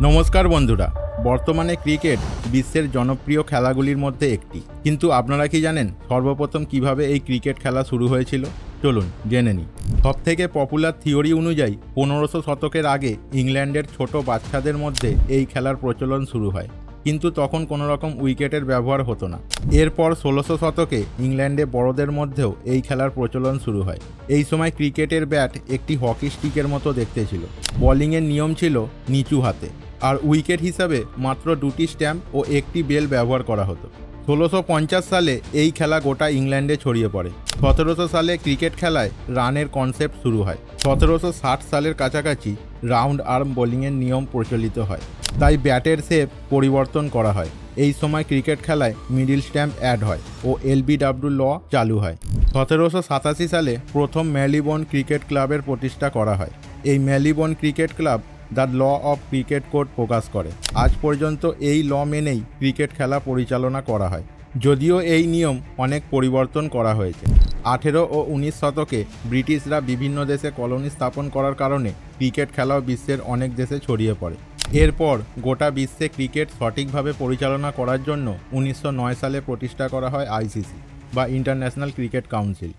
নমস্কার বন্ধুরা, বর্তমানে ক্রিকেট বিশ্বের জনপ্রিয় খেলাগুলির মধ্যে একটি। কিন্তু আপনারা কি জানেন সর্বপ্রথম কিভাবে এই ক্রিকেট খেলা শুরু হয়েছিল? চলুন জেনে নিই। সবথেকে পপুলার থিওরি অনুযায়ী 1500 শতকের আগে ইংল্যান্ডের ছোট বাচ্চাদের মধ্যে এই খেলার প্রচলন শুরু হয়, কিন্তু তখন কোনো রকম উইকেটের ব্যবহার হতো না। এরপর 1600 শতকে ইংল্যান্ডে বড়দের মধ্যেও এই খেলার প্রচলন শুরু হয়। এই সময় ক্রিকেটের ব্যাট একটি হকি স্টিকের মতো দেখতে ছিল। বোলিংয়ের নিয়ম ছিল নিচু হাতে, আর উইকেট হিসাবে মাত্র 2টি স্ট্যাম্প ও একটি বেল ব্যবহার করা হতো। 1650 সালে এই খেলা গোটা ইংল্যান্ডে ছড়িয়ে পড়ে। 1700 সালে ক্রিকেট খেলায় রানের কনসেপ্ট শুরু হয়। 1760 সালের কাছাকাছি রাউন্ড আর্ম বোলিংয়ের নিয়ম প্রচলিত হয়, তাই ব্যাটের শেপ পরিবর্তন করা হয়। এই সময় ক্রিকেট খেলায় মিডিল স্ট্যাম্প অ্যাড হয় ও এলবিডব্লিউ ল চালু হয়। 1787 সালে প্রথম ম্যালিবোর্ন ক্রিকেট ক্লাবের প্রতিষ্ঠা করা হয়। এই Marylebone cricket club the law of cricket code প্রকাশ করে। আজ পর্যন্ত এই ল মেনেই ক্রিকেট খেলা পরিচালনা করা হয়, যদিও এই নিয়ম অনেক পরিবর্তন করা হয়েছে। 18 ও 19 শতকে ব্রিটিশরা বিভিন্ন দেশে কলোনি স্থাপন করার কারণে ক্রিকেট খেলাও বিশ্বের অনেক দেশে ছড়িয়ে পড়ে। এরপর গোটা বিশ্বে ক্রিকেট সঠিকভাবে পরিচালনা করার জন্য 1909 সালে প্রতিষ্ঠা করা হয় আইসিসি বা ইন্টারন্যাশনাল ক্রিকেট কাউন্সিল।